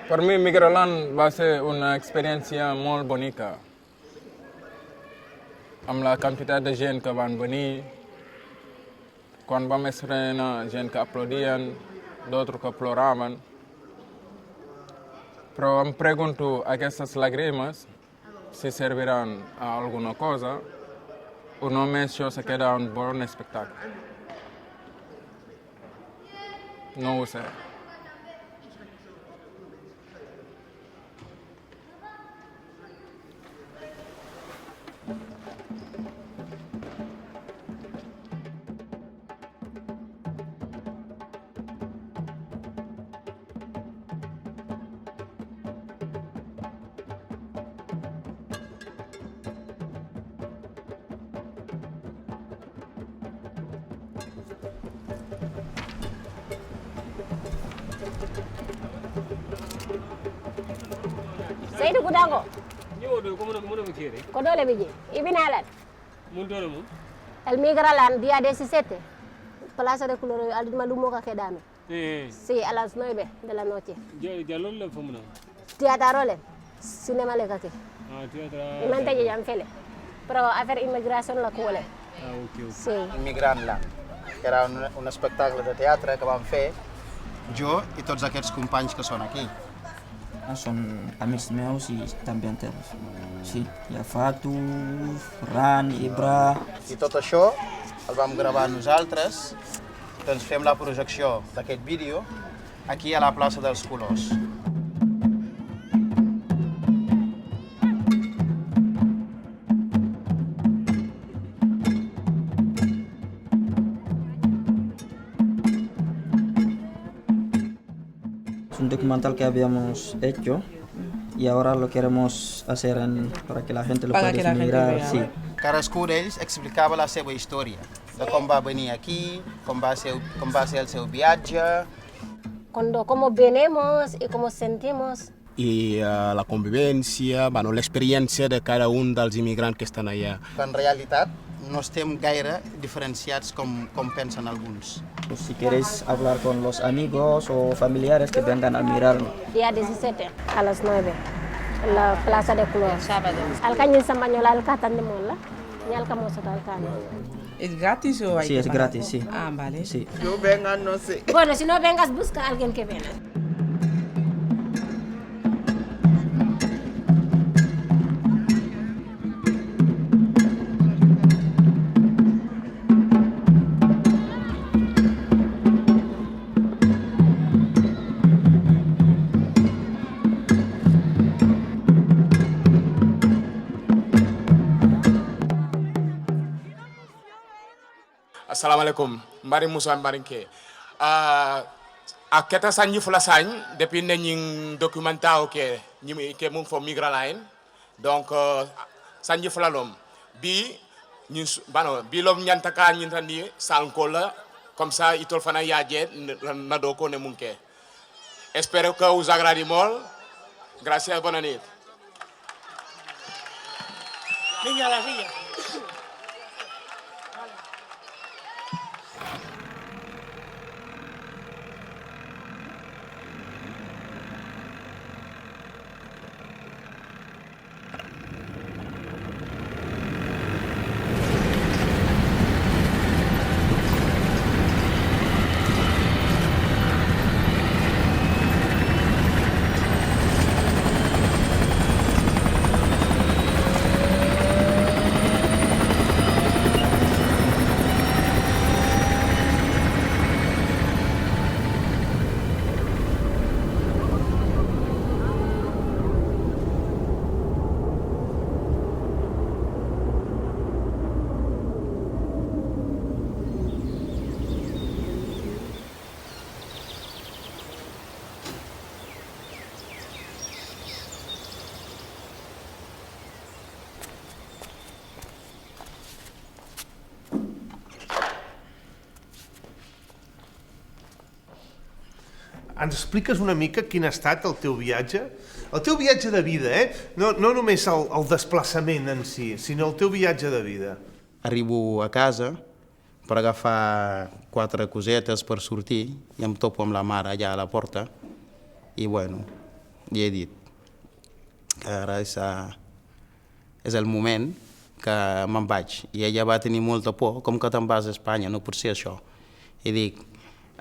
Per mi Migraland va ser una experiència molt bonica, amb la quantitat de gent que van venir. Quan vam estrenar, gent que aplaudien, d'altres que ploraven. Però em pregunto, aquestes llàgrimes, si serviran a alguna cosa, o només això se queda un bon espectacle. No ho sé. Seydou Goudango ñëwoon ko mën a kéré ko dole biji ibinalan mun dole mun el migralan dia 17 place de couleur aldima lumo ka kedame si a las 9 de la noche jalol la famuna teatro le cinéma le kake teatro imante je jam fele pero affaire immigration la ko le ok sí Migrant que era un espectacle de teatre que vam fer jo i tots aquests companys que són aquí. Són amics meus i també enteros. Sí, hi ha Fatu, Ferran, Ibra... I tot això el vam gravar nosaltres, doncs fem la projecció d'aquest vídeo aquí a la plaça dels Colors. Es un documental que habíamos hecho y ahora lo queremos hacer para que la gente lo pueda mirar. Sí. Cadascú d'ells explicava la seva història, de com va venir aquí, com va ser el seu viatge. Cómo venimos y cómo sentimos. I la convivència, bueno, l'experiència de cada un dels immigrants que estan allà. En realitat no estem gaire diferenciats com pensen alguns. Si queréis hablar con los amigos o familiares que vengan a mirarlo. Día 17 a las 9 en la Plaza de Color. Sábado. Alcañil Sambañola alcatan de mola. Ni alcamoso alcaño. ¿Es gratis o hay Sí, que es pagar? gratis, sí. Ah, vale. Sí. No vengan, no sé. Bueno, si no vengas, busca a alguien que venga. Assalamualaikum, mbari Moussa Mbarinke. Aketa sanji fula sagne depuis ne ñing documenta ke ñi ke mum fo migra line. Donc sanji fula lom bi ñi bano bi lom ñanta ka ñi tandi sanko la comme ça itol fana yaje na do ko ne munke. Espero que vous agradi mol. Gracias, bonne nuit. Niña, la silla. Ens expliques una mica quin ha estat el teu viatge? El teu viatge de vida, No només el desplaçament en si, sinó el teu viatge de vida. Arribo a casa per agafar 4 cosetes per sortir i em topo amb la mare allà a la porta i bueno, li he dit que ara és el moment que me'n vaig i ella va tenir molta por, com que te'n vas a Espanya, no pot ser això. I dic,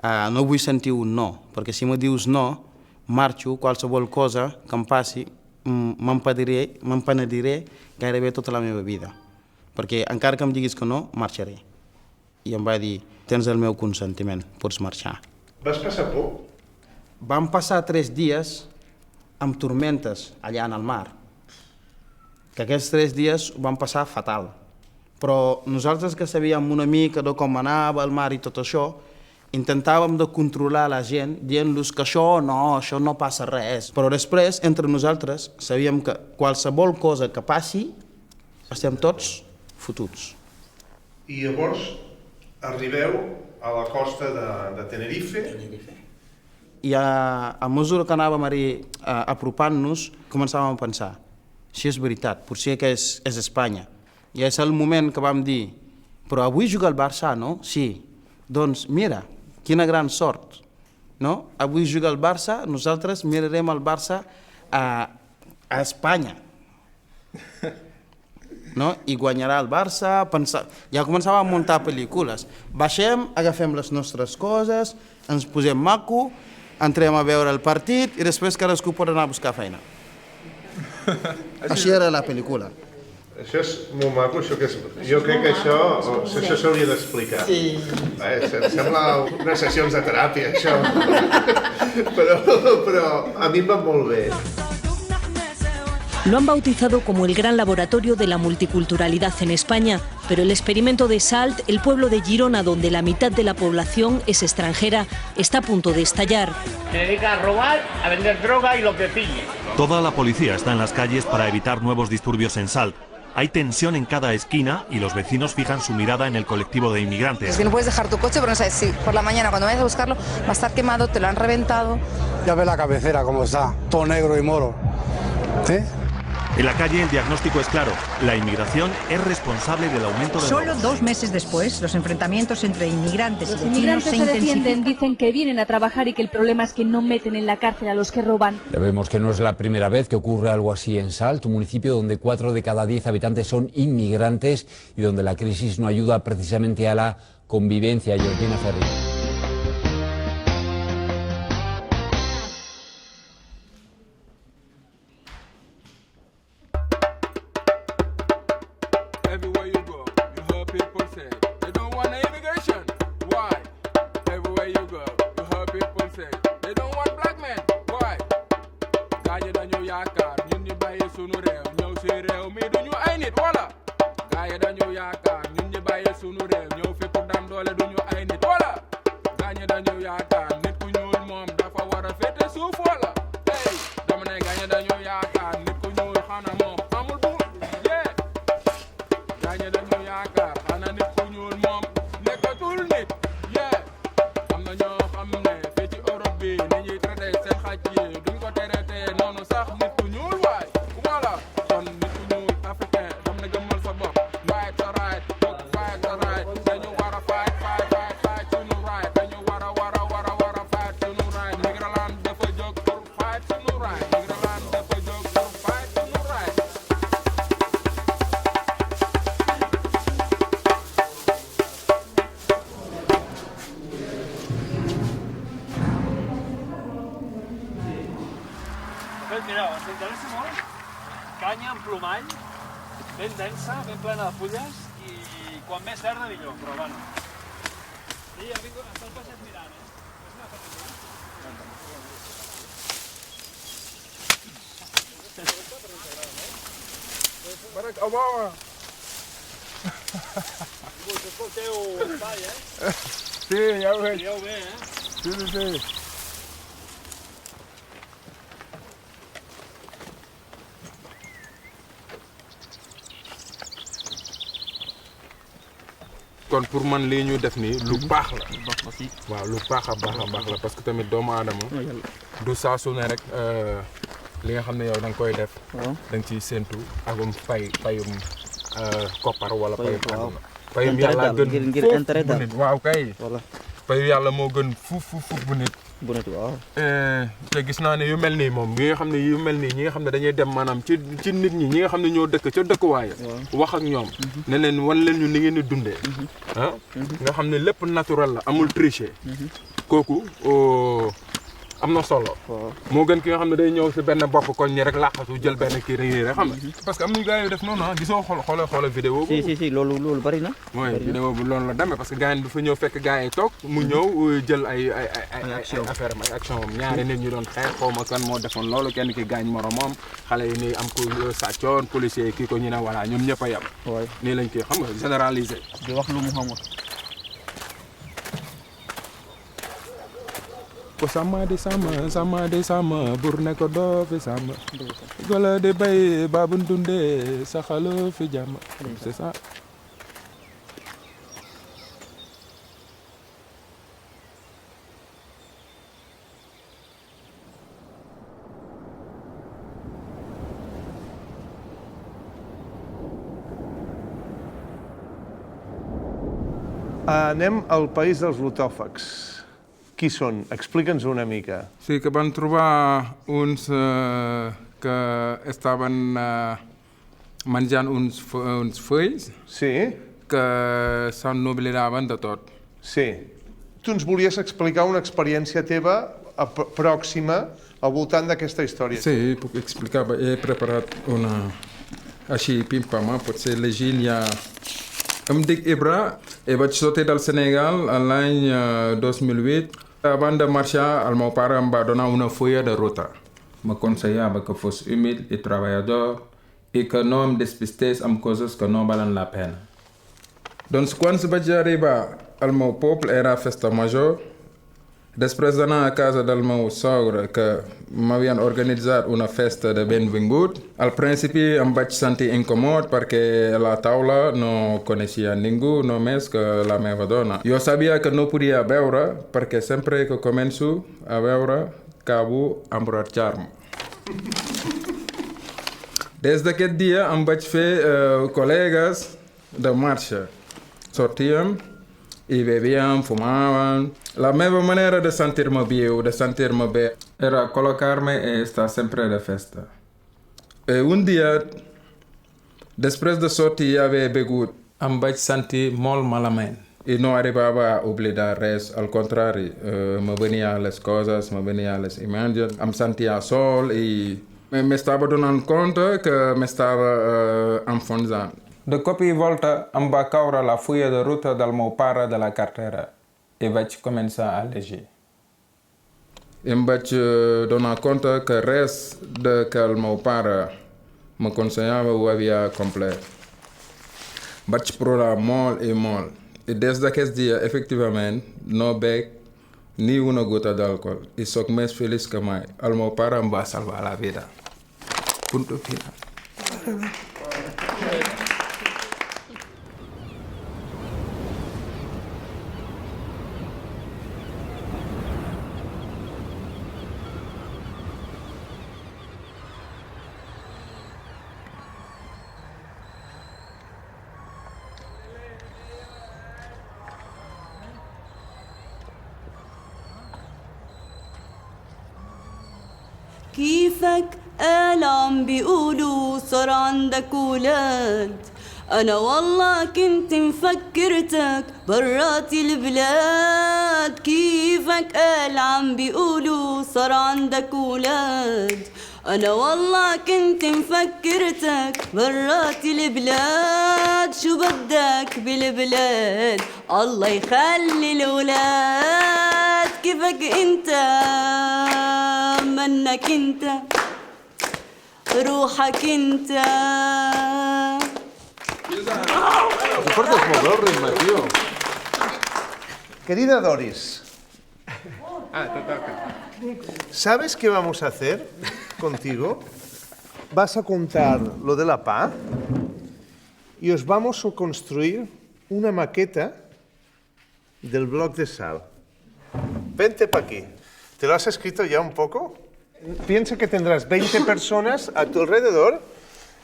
no vull sentir un no, perquè si me dius no, marxo, qualsevol cosa que em passi, m'empenediré gairebé tota la meva vida. Perquè encara que em diguis que no, marxaré. I em va dir, tens el meu consentiment, pots marxar. Vas passar por? Vam passar 3 dies amb tormentes allà en el mar, que aquests 3 dies ho vam passar fatal. Però nosaltres que sabíem una mica de com anava el mar i tot això, intentàvem de controlar la gent dient-los que això no passa res. Però després, entre nosaltres, sabíem que qualsevol cosa que passi, estem tots fotuts. I llavors arribeu a la costa de Tenerife. I a mesura que anàvem apropant-nos, començàvem a pensar, si és veritat, potser que és Espanya. I és el moment que vam dir, però avui juga el Barça, no? Sí. Doncs mira, quina gran sort, no? Avui juga el Barça, nosaltres mirarem el Barça a Espanya. No? I guanyarà el Barça, ja començàvem a muntar pel·lícules. Baixem, agafem les nostres coses, ens posem maco, entrem a veure el partit i després cadascú pot anar a buscar feina. Així era la pel·lícula. Això és molt maco, això que és... Jo crec que això s'hauria d'explicar. Sí. Sembla unes sessions de teràpia, això. Però a mi em va molt bé. Lo han bautizado como el gran laboratorio de la multiculturalidad en España, pero el experimento de Salt, el pueblo de Girona, donde la mitad de la población es extranjera, está a punto de estallar. Se dedica a robar, a vender droga y lo que pille. Toda la policía está en las calles para evitar nuevos disturbios en Salt. Hay tensión en cada esquina y los vecinos fijan su mirada en el colectivo de inmigrantes. Es que no puedes dejar tu coche porque no sabes si por la mañana cuando vayas a buscarlo va a estar quemado, te lo han reventado. Ya ves la cabecera cómo está, todo negro y moro. ¿Sí? En la calle el diagnóstico es claro, la inmigración es responsable del aumento de Solo robos. 2 meses después, los enfrentamientos entre inmigrantes y Los vecinos inmigrantes se se defienden, intensifican. dicen que vienen a trabajar y que el problema es que no meten en la cárcel a los que roban. Ya vemos que no es la primera vez que ocurre algo así en Salt, un municipio donde 4 de cada 10 habitantes son inmigrantes y donde la crisis no ayuda precisamente a la convivencia. Georgina Ferri. Everywhere you go, you heard people say they don't want immigration. Why? Everywhere you go, you heard people say they don't want black men. Why? Gaañi dañu yaakaar ñun ñu bàyyi sunu réew ñëw si réew mi duñu ay nit wala. Gaañi dañu yaakaar ñun ñu bàyyi sunu réew ñëw fi pour daan doole duñu ay nit wala. Gaañi dañu yaakaar nit ku ñuul moom dafa war a féete suuf wala. Hey, dama ne gaañi dañu yaakaar nit ku ñuul xanaa moom amul bu. Gaañi dañu yaakaar xanaa nit ku ñuul moom nekkatul nit. Am na ñoo xam ne fii ci Europe bi ni ñuy traité seen xaj yi duñ ko traité noonu sax nit ku ñuul waay. Voilà kon nit ku ñuul africain dam na gëmmal mireu, ens interessa molt canya amb plomall, ben densa, ben plena de fulles, i quan més verda millor, però bueno. I ha vingut, està el peixet mirant, És una foto. Barak Obama! Això és pel teu espai, Sí, ja ho veig. Dieu bé, Sí. kon pour man lii ñu def nii lu baax la. waaw lu baax a baax la parce que tamit doomu aadama du saa su ne rek li nga xam ne yow da nga koy def. da nga ciy séentu agum payum koppar wala payum àdduna. payum yàlla gën ngir intérêt bu nit waaw kay. payu yàlla moo gën fuuf bu nit. waaw. te gis naa ne yu mel nii moom ñi nga xam ne yu mel nii ñi nga xam ne dañuy dem maanaam ci nit ñi nga xam ne ñoo dëkk ca dëkkuwaay. wax ak ñoom. ne leen wan leen ñu ni ngeen di dundee. nga xam ne lépp naturel la amul tricher. kooku am na solo. moo gën ki nga xam ne day ñëw si benn bopp koñ ñi rek làqatu jël benn kii rek xam nga. parce que am nañu gars yu def noonu gisoo xoolal vidéo bu. si loolu bari na. mooy vidéo bu loolu la demee parce que gars yi dafa ñëw fekk gars yi toog mu ñëw jël ay affaire am ay action am ñaari nit ñu doon xeex xaw ma kan moo defoon loolu kenn ki gaañ moromam xale yi nii am ko sàccoon policier kii ko ñu ne voilà ñoom ñëpp a yem. nii lañ koy xam nga généraliser. di wax lu mu xamul. ko sama di sama bur ne ko doo fi sama gola di bay babu ndunde saxalo fi jàmm c'est ça. Anem al país dels lutòfags. Qui són? Explica'ns una mica. Sí, que van trobar uns que estaven menjant uns fulls que s'oblidaven de tot. Sí. Tu ens volies explicar una experiència teva pròxima al voltant d'aquesta història. Sí, puc explicar. He preparat una així pim-pam, potser llegint ja... Em dic Ibra i vaig sortir del Sénégal l'any 2008. Avant de marxar, el meu pare em va donar una fulla de ruta. M'aconsellava que fos humil i treballador i que no em despistés amb coses que no valen la pena. Doncs quan vaig arribar al meu poble era festa major. Després d'anar a casa del meu sogre, que m'havien organitzat una festa de benvingut, al principi em vaig sentir incòmode perquè a la taula no coneixia ningú, només que la meva dona. Jo sabia que no podia beure perquè sempre que començo a beure acabo emborratxar-me. Des d'aquest dia em vaig fer col·legues de marxa. Sortíem i bebíem, fumàvem. La meva manera de sentir-me viu, de sentir-me bé, era col·locar-me i estar sempre de festa. I un dia, després de sortir i haver begut, em vaig sentir molt malament. I no arribava a oblidar res, al contrari, me venien les coses, me venien les imatges, em sentia sol i m'estava donant compte que m'estava enfonsant. De cop i volta em va caure la fulla de ruta del meu pare de la cartera i vaig començar a llegir. Em vaig donar compte que res que el meu pare m'aconsellava ho havia complet. Vaig plorar molt i molt. I des d'aquest dia, efectivament, no bec ni una gota d'alcohol i sóc més feliç que mai. El meu pare em va salvar la vida. Punto final. كيفك قال عم بيقولوا صار عندك ولاد أنا والله كنت مفكرتك برات البلاد كيفك قال عم بيقولوا صار عندك ولاد أنا والله كنت مفكرتك برات البلاد شو بدك بالبلاد الله يخلي الولاد كيفك انت منك انت روحك انت. Portes molt bé el ritme, tio. Querida Doris. Te toca. ¿Sabes qué vamos a hacer contigo? Vas a contar lo de la PA y os vamos a construir una maqueta del bloc de sal. Vente para aquí. ¿Te lo has escrito ya un poco? Piensa que tendrás 20 personas a tu alrededor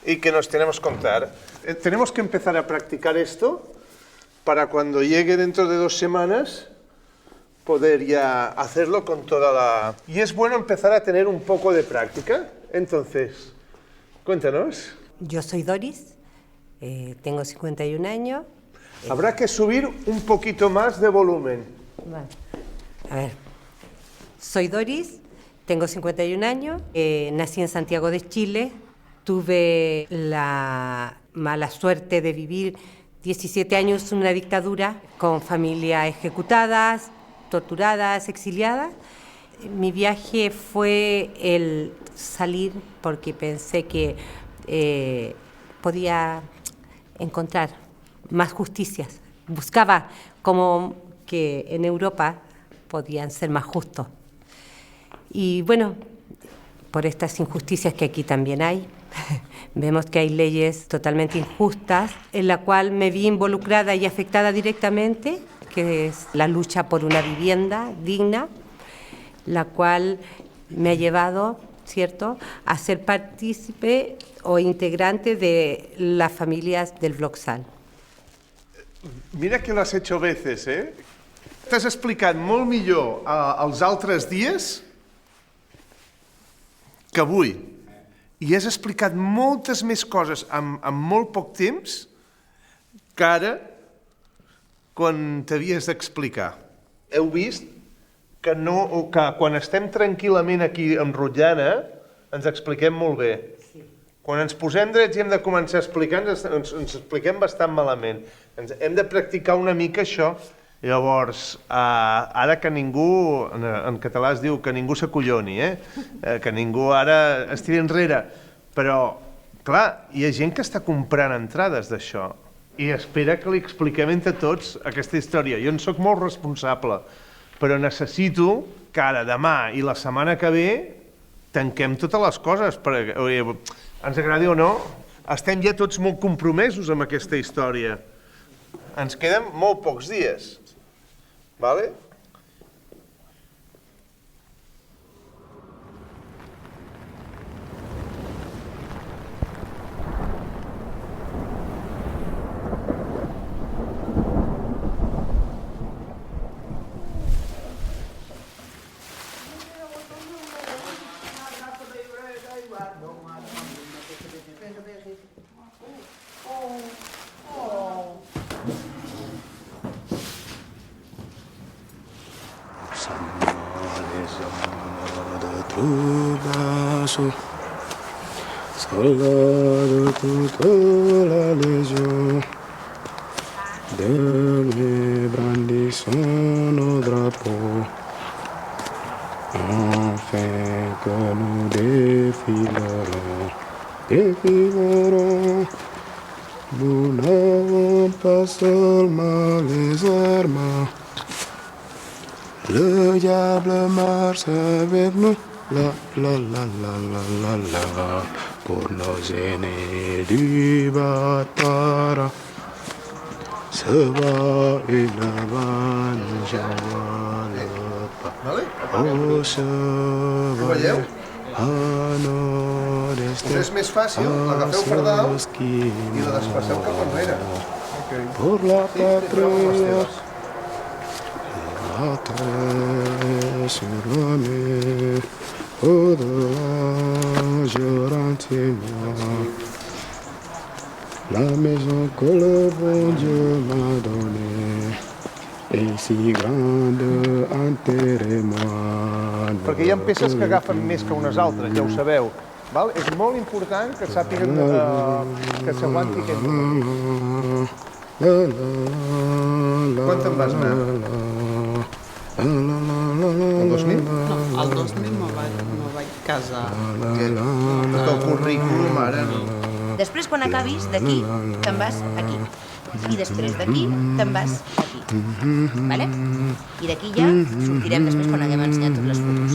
y que nos tenemos que contar. Tenemos que empezar a practicar esto para cuando llegue dentro de 2 semanas poder ya hacerlo con toda la... Y es bueno empezar a tener un poco de práctica. Entonces, cuéntanos. Yo soy Doris, tengo 51 años. Habrá que subir un poquito más de volumen. Vale. A ver, soy Doris, tengo 51 años, nací en Santiago de Chile, tuve la mala suerte de vivir 17 años en una dictadura con familias ejecutadas, torturadas, exiliadas. Mi viaje fue el salir porque pensé que podía encontrar más justicias. Buscaba como que en Europa podían ser más justos. Y bueno, por estas injusticias que aquí también hay, vemos que hay leyes totalmente injustas, en la cual me vi involucrada y afectada directamente, que es la lucha por una vivienda digna, la cual me ha llevado, ¿cierto?, a ser partícipe o integrante de las familias del Bloc Sal. Mira que lo has hecho veces, eh? T'has explicat molt millor els altres dies que avui. I has explicat moltes més coses en molt poc temps que ara quan t'havies d'explicar. Heu vist que quan estem tranquil·lament aquí enrotllant, ens expliquem molt bé. Quan ens posem drets i hem de començar a explicar, ens expliquem bastant malament. Hem de practicar una mica això. Llavors, ara que ningú, en català es diu que ningú s'acolloni, que ningú ara es tiri enrere, però, clar, hi ha gent que està comprant entrades d'això i espera que li expliquem entre tots aquesta història. Jo en soc molt responsable, però necessito que ara, demà i la setmana que ve tanquem totes les coses, perquè, ens agradi o no, estem ja tots molt compromesos amb aquesta història. Ens queden molt pocs dies. ¿Vale? Soldado toute la légion, demain brandissons nos drapeaux, afin que nous défilerons. Nous n'avons pas seulement les armes, le diable marche avec nous. La la la la la la la, pour nos aînés du Batara, se va une vanne, oh se va a nos Us és més fàcil, l'agafeu per dalt i la desplaçeu cap enrere. Pour la patria, la terre sur la mer. Au-delà, je rentre moi, la maison que le bon Dieu m'a donnée est si grande, enterrez-moi. Perquè hi ha peces que agafen més que unes altres, ja ho sabeu. Val? És molt important que sàpiguen que s'aguanti aquest número. Quan te'n vas anar? El 2000? No, el 2000 me vaig casar. Tot el currículum ara no. Després, quan acabis, d'aquí te'n vas aquí. I després d'aquí te'n vas aquí. Vale? I d'aquí ja sortirem després quan haguem ensenyat totes les fotos.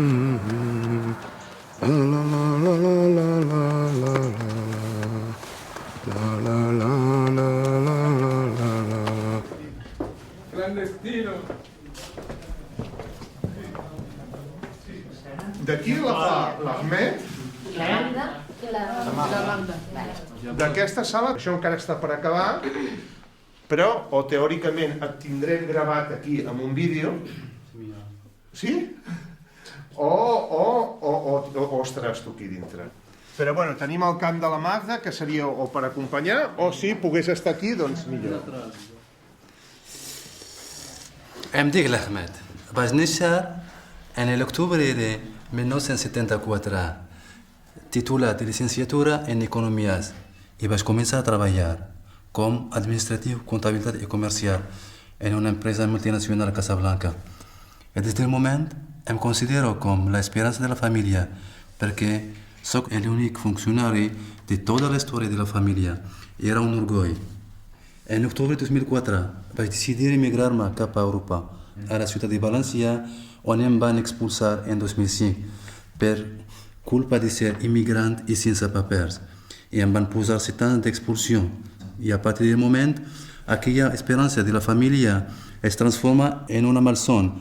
Clandestino. D'aquí la fa l'Ahmed. D'aquesta sala, això encara està per acabar, però o teòricament et tindrem gravat aquí amb un vídeo. Sí? O estaràs tu aquí dintre. Però bueno, tenim el camp de la Magda, que seria o per acompanyar, o si pogués estar aquí, doncs millor. Em dic l'Ahmed. Vaig néixer en l'octubre de 1974. Titulat de licenciatura en Economías y vaig començar a treballar com administratiu, comptabilitat i comercial en una empresa multinacional a Casablanca. I des del moment em considero com l'esperança de la família perquè soc l'únic funcionari de tota la història de la família i era un orgull. En octubre de 2004 vaig decidir emigrar-me cap a Europa, a la ciutat de València, on em van expulsar en 2005 per culpa de ser immigrant i sense papers. I em van posar 7 anys d'expulsió. I a partir del moment, aquella esperança de la família es transforma en una malson.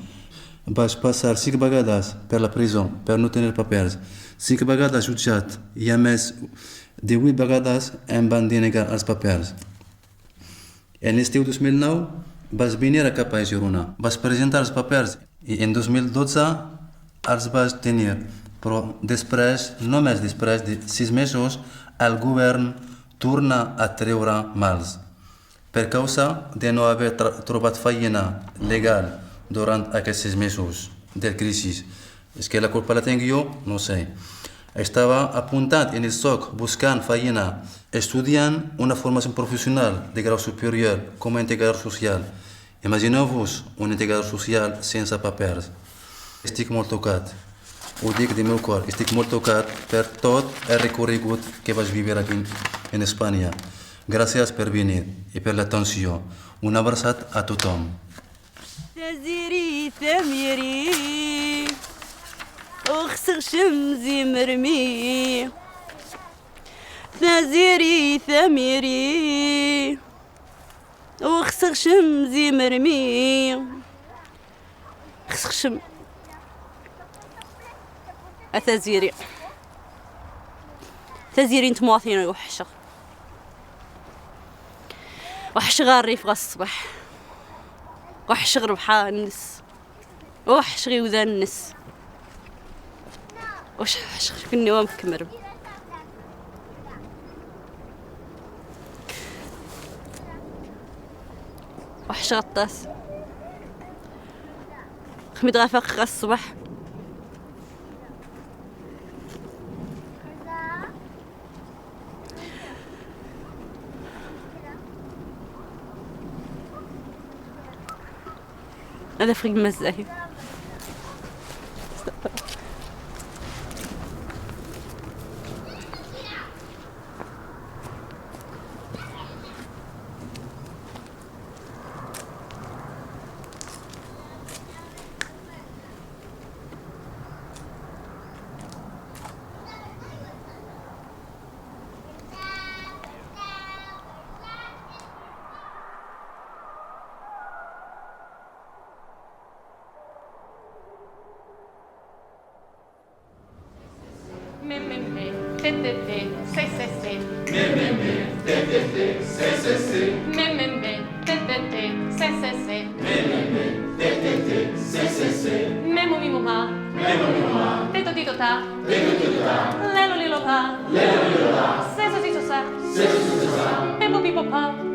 Vaig passar 5 vegades per la presó per no tenir papers, 5 vegades jutjat i a més de 8 vegades em van denegar els papers. En l'estiu 2009 vaig venir cap a Girona. Vaig presentar els papers i en 2012 els vaig tenir. Però després, només després de 6 mesos, el govern torna a treure mals. Per causa de no haver trobat feina legal durant aquests 6 mesos de crisi. És que la culpa la tinc jo? No sé. Estava apuntat en el SOC buscant feina, estudiant una formació professional de grau superior com a integrador social. Imagineu-vos un integrador social sense papers. Estic molt tocat. Ho dic de meu cor, estic molt tocat per tot el recorregut que vaig viure aquí en Espanya. Gràcies per venir i per l'atenció. Un abraçat a tothom. تزيري ثميري وخسر شمزي مرمي تزيري ثميري وخسر شمزي مرمي خسر شم أتزيري تزيري انت مواطنين وحشة وحش غاري في الصباح وحش غربحان النس وحش غيوذان النس وحش في النوام كمرب وحش غطاس خميد غافق الصباح هذا فريق مزاهي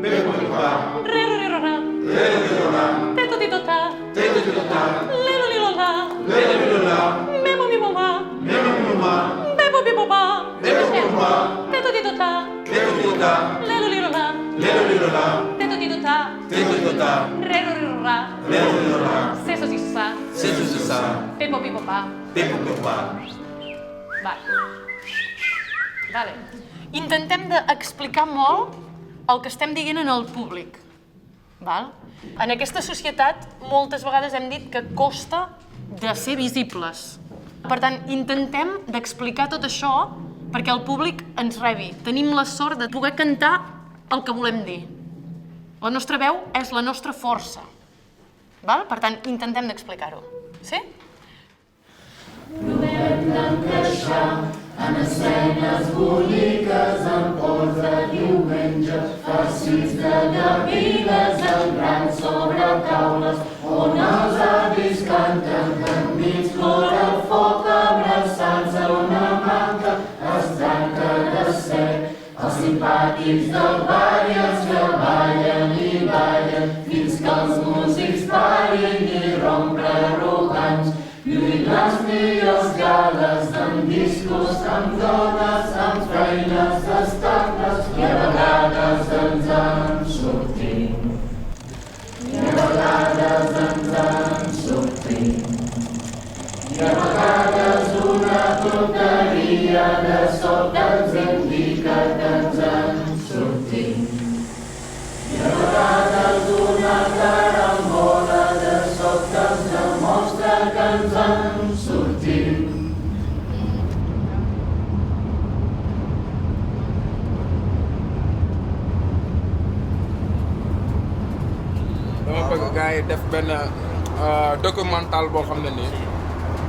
Bebo Roma. Teto titota. Teto titota. Lelo lirola. Lelo lirola. Teto titota. Teto titota. Rero rirora. Lelo lirola. Seso sisa. Seso sisa. Pepo pipo pa. Pepo pepa. Vale. Intentem d'explicar molt el que estem dient en el públic. Val? En aquesta societat moltes vegades hem dit que costa de ser visibles. Per tant, intentem d'explicar tot això perquè el públic ens rebi. Tenim la sort de poder cantar el que volem dir. La nostra veu és la nostra força. Val? Per tant, intentem d'explicar-ho. Sí? Trobem d'encaixar en escenes boniques, en pols de diumenge, farcits de gavines en grans sobretaules, on els avis canten enmig fora el foc, abraçats a una manca, es trenca de set. Els simpàtics del bar i els que ballen i ballen, fins que els músics parin i rompre arrogants. Lluint les millors gales amb discos, amb dones, amb feines estables, i a vegades ens en sortim. I a vegades ens en sortim. I a vegades una tonteria de sobte ens indica que ens en sortim. I a vegades una carambola de sobte ens demostra que ens en sortim. dama bëgg gars yi def benn documental boo xam ne nii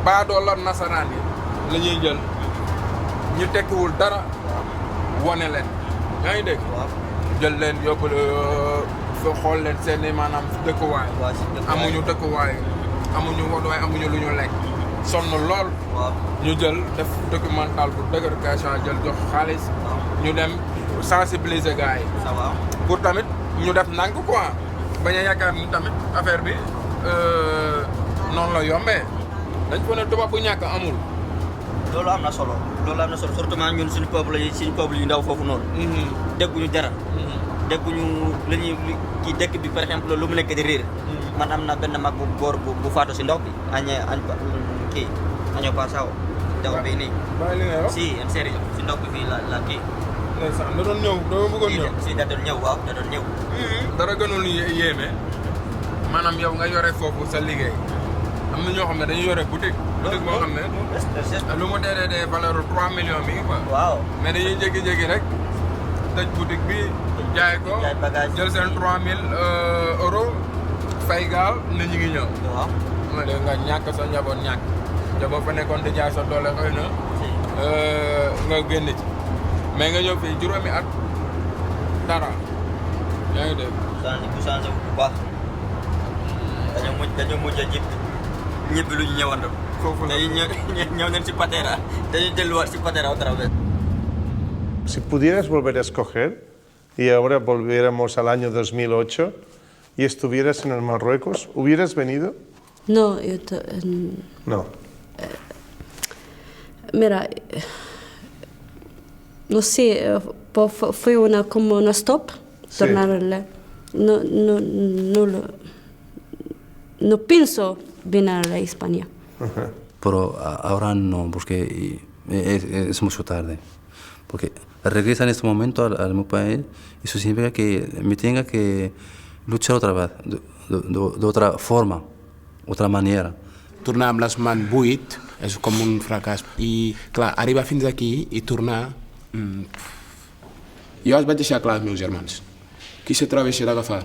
baadoola nasaraan yi la ñuy jël ñu tekkiwul dara wane leen yaa ngi dégg jël leen yóbbu xool leen seen i maanaam dëkkuwaay amuñu dëkkuwaay amuñu woduwaay amuñu lu ñu lekk sonn lool ñu jël def documental bu dëgër Kachan jël jox xaalis ñu dem sensibiliser gars yi pour tamit ñu def ndànk quoi bañ a yaakaar ni tamit affaire bi noonu la yombee dañ ko ne tubaab bu ñàkk amul. loolu am na solo surtout ñun suñu peuple yi ndaw foofu noonu. dégguñu dara. dégguñu la ñuy kii dëkk bi par exemple lu mu nekk di riir. man am na benn mag bu góor bu faatu si ndox bi año pasao daw bi nii. bàyyi li ngay wax si en sérieux si ndox bi fii la kii. ndeysaan da doon ñëw dama bëggoon ñëw. si da doon ñëw waaw da doon ñëw. dara gënul yéeme maanaam yow nga yore foofu sa liggéey am na ñoo xam ne dañuy yore boutique boo xam ne lu mu dee valeur 3 millions mi quoi. waaw mais dañuy jékki-jékki rek tëj boutique bi jaay ko jël seen 3000 euros fay gaal ne ñu ngi ñëw. waaw ma de nga ñàkk sa njaboot te boo fa nekkoon di jaay sa doole xëy na nga génn ci mais nga ñëw fii juróomi at dara yaa ngi dégg. bu changé bu baax dañoo mujj a ñibbi lu ñu ñëwandoo. foofu la ñëw nañ si Patera dañuy delluwaat si Patera otra vez. Si pudieras volver a escoger y ahora volviéramos al año 2008 y estuvieras en el Marruecos, ¿hubieras venido? No, No. Mira, no sé, fue como una stop, Sí. tornarle. No pienso venir a España. Pero ahora no, porque es mucho tarde. Porque regresa en este momento al mi país, eso significa que me tenga que luchar otra vez, de otra forma, otra manera. Tornar amb les mans buit és com un fracàs. I, clar, arribar fins aquí i tornar... Jo els vaig deixar clar als meus germans. Qui s'atreveixi d'agafar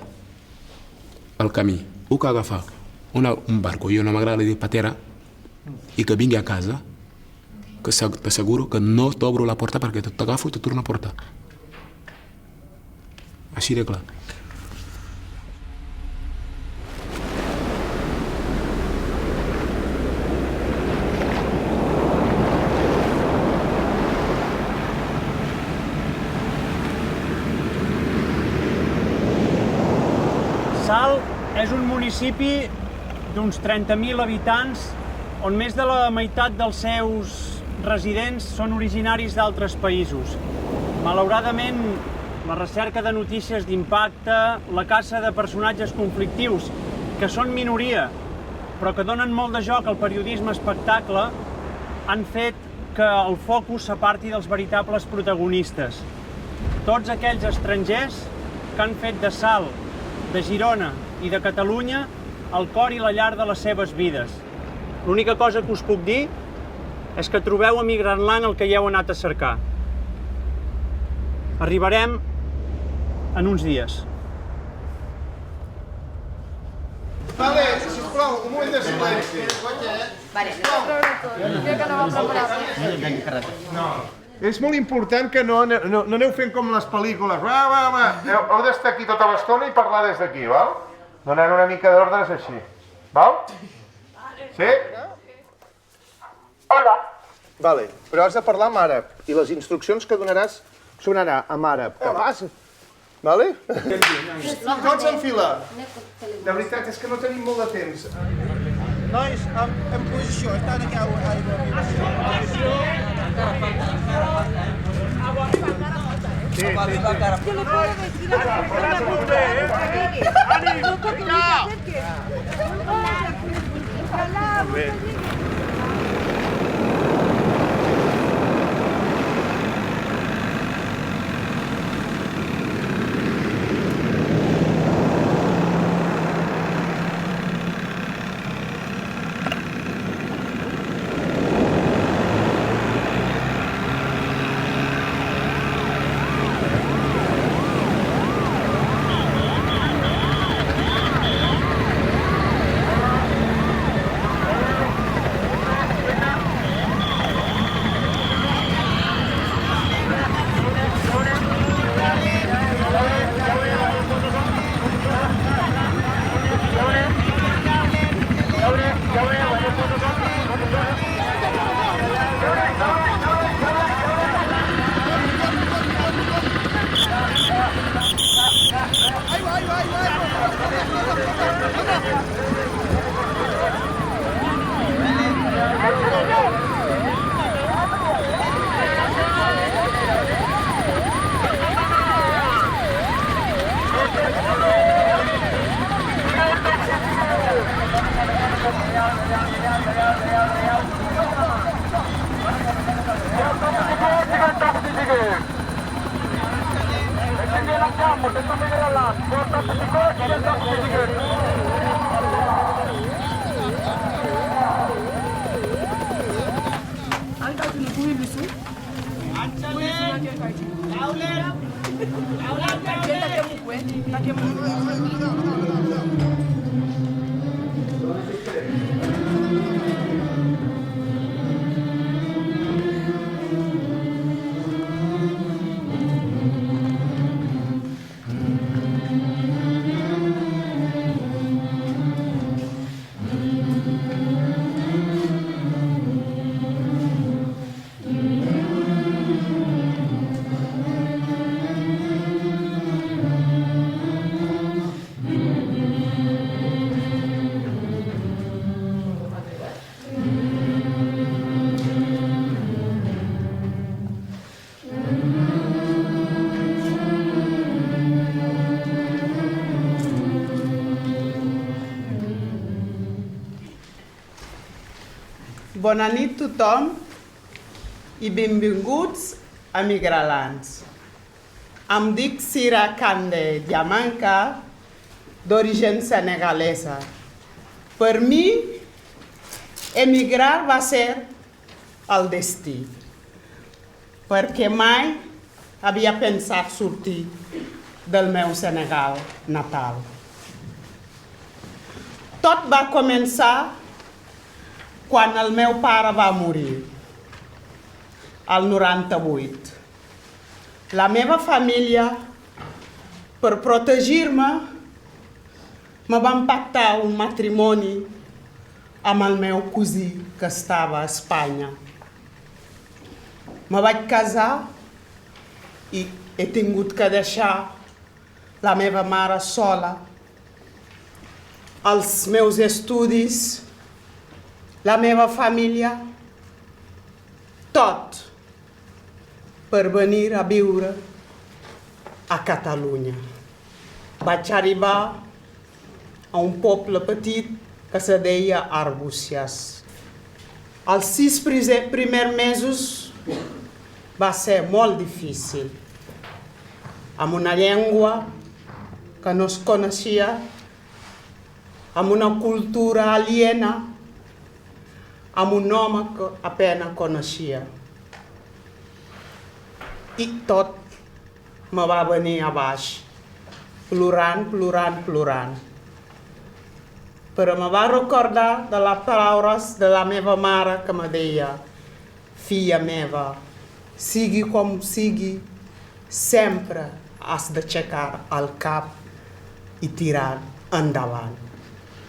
el camí, o que agafa un barco, jo no m'agrada dir patera, i que vingui a casa, que t'asseguro que no t'obro la porta perquè t'agafo i te torno a portar. Així de clar. Salt és un municipi d'uns 30.000 habitants on més de la meitat dels seus residents són originaris d'altres països. Malauradament, la recerca de notícies d'impacte, la caça de personatges conflictius, que són minoria, però que donen molt de joc al periodisme espectacle, han fet que el focus s'aparti dels veritables protagonistes. Tots aquells estrangers que han fet de Salt, de Girona i de Catalunya el cor i la llar de les seves vides. L'única cosa que us puc dir és que trobeu a Migrantland el que hi heu anat a cercar. Arribarem en uns dies. Vale, sisplau, un moment de silenci. Vale. És molt important que no aneu fent com les pel·lícules. Va. Heu d'estar aquí tota l'estona i parlar des d'aquí, val? Donant una mica d'ordres així, val? Sí? Hola. Vale, però has de parlar en àrab i les instruccions que donaràs sonarà en àrab. Què passa? Vale? Tots en fila. De veritat, és que no tenim molt de temps. Nois, en posició, estan aquí a Bona nit tothom i benvinguts a Migralans. Em dic Sira Kande Diamanka, d'origen senegalesa. Per mi, emigrar va ser el destí, perquè mai havia pensat sortir del meu Senegal natal. Tot va començar quan el meu pare va morir, al 98. La meva família, per protegir-me, me van pactar un matrimoni amb el meu cosí que estava a Espanya. Me vaig casar i he tingut que deixar la meva mare sola, els meus estudis, la meva família tot per venir a viure a Catalunya. Vaig arribar a un poble petit que se deia Arbúcies. Els 6 primers mesos va ser molt difícil, amb una llengua que no es coneixia, amb una cultura aliena, amb un home que apenas coneixia. I tot me va venir a baix, plorant. Però me va recordar de les paraules de la meva mare que me deia: filla meva, sigui com sigui, sempre has d'aixecar el cap i tirar endavant.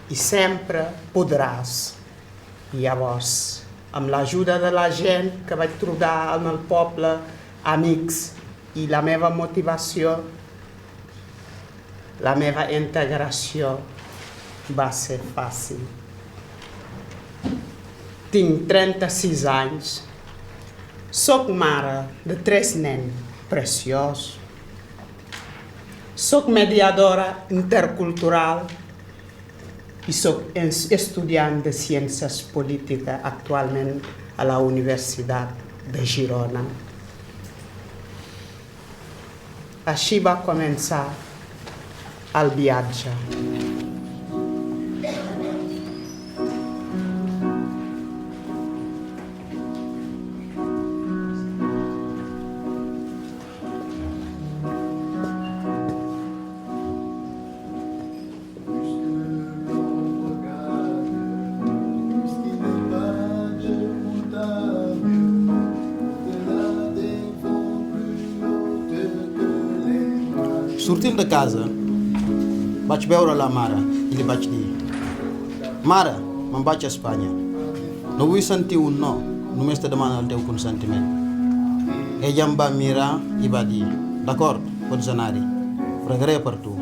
I sempre podràs. I llavors, amb l'ajuda de la gent que vaig trobar en el poble, amics i la meva motivació, la meva integració va ser fàcil. Tinc 36 anys. Soc mare de 3 nens preciosos. Soc mediadora intercultural i soc estudiant de Ciències Polítiques actualment a la Universitat de Girona. Així va començar el viatge. Sortint de casa, vaig veure la mare i li vaig dir: mare, me'n vaig a Espanya. No vull sentir un no, només te demano el teu consentiment. Ella em va mirar i va dir: d'acord, pots anar-hi, fregaré per tu.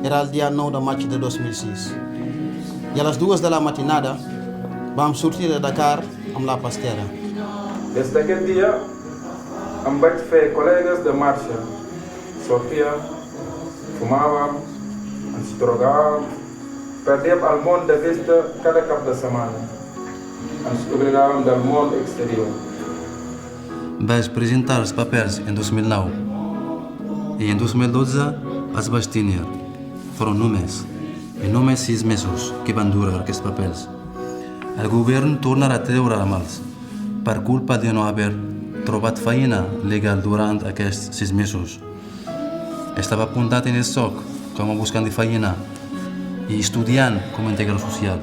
Era el dia 9 de maig de 2006. I a les 2 de la matinada vam sortir de Dakar amb la pastera. Des d'aquest dia em vaig fer col·legues de marxa. Sortíem, fumàvem, ens drogàvem, perdíem el món de vista cada cap de setmana. Ens oblidàvem del món exterior. Vaig presentar els papers en 2009 i en 2012 els vaig tenir, però només 6 mesos que van durar aquests papers. El govern tornarà a treure'ls per culpa de no haver trobat feina legal durant aquests 6 mesos. Estava apuntat en el SOC com a buscant de feina i estudiant com a integral social.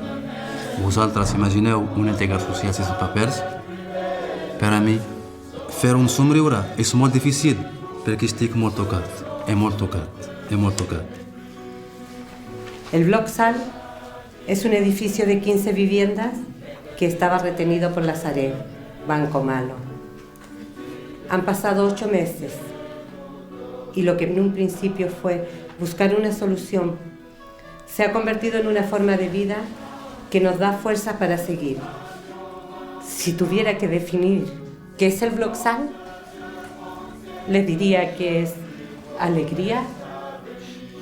Vosaltres imagineu un integral social sense papers? Per a mi, fer un somriure és molt difícil perquè estic molt tocat. Molt tocat. El Bloc Sal es un edificio de 15 viviendas que estaba retenido por la Sareb, Banco Malo. Han pasado 8 meses. Y lo que en un principio fue buscar una solución se ha convertido en una forma de vida que nos da fuerza para seguir. Si tuviera que definir qué es el Bloc Sal, les diría que es alegría,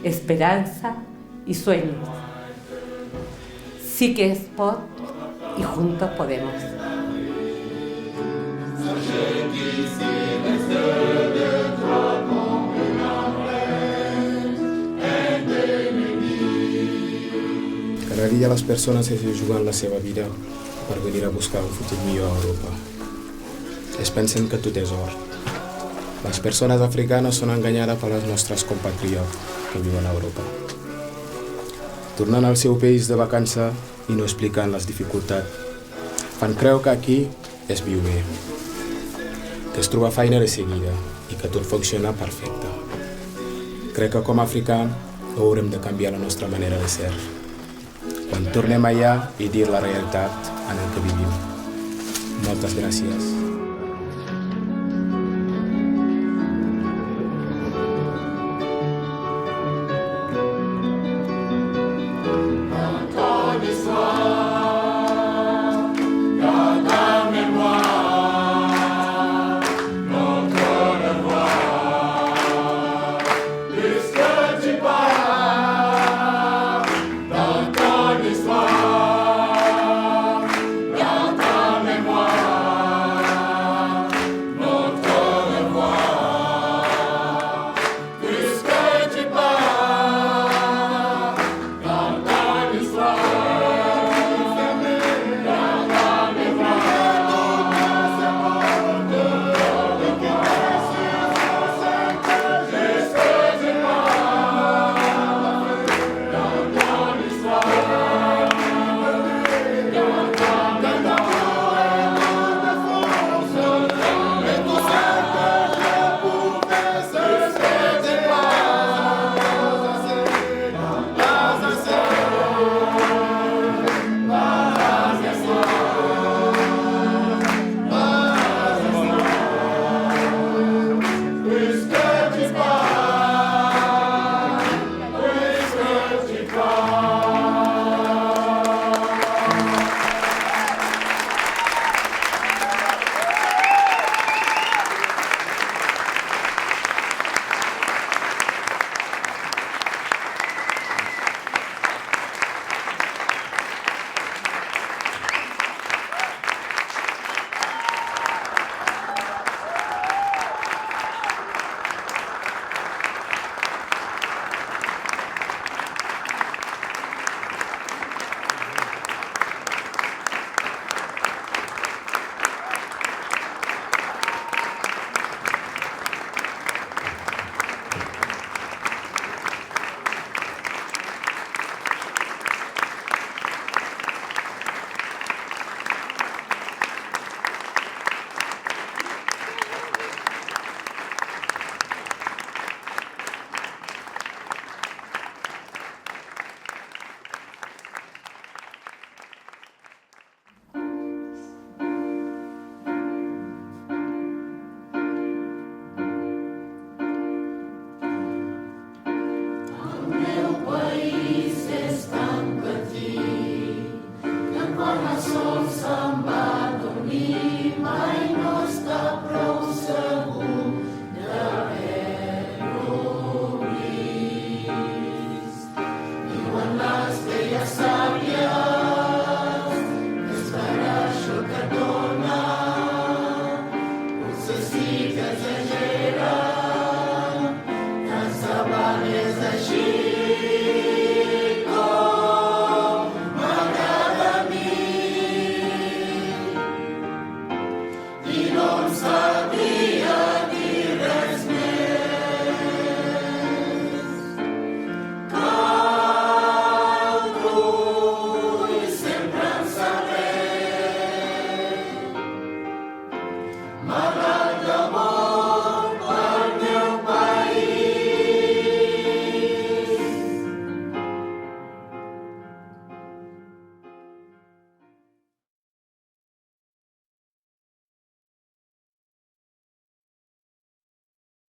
esperanza y sueños. Sí que es pot y juntos podemos. Cada dia les persones es juguen la seva vida per venir a buscar un futur millor a Europa. Es pensen que tot és or. Les persones africanes són enganyades per els nostres compatriots que viuen a Europa. Tornant al seu país de vacança i no explicant les dificultats, fan creure que aquí es viu bé, que es troba feina de seguida i que tot funciona perfecte. Crec que com a africà haurem de canviar la nostra manera de ser. Quan tornem allà i dir la realitat en el que vivim. Moltes gràcies.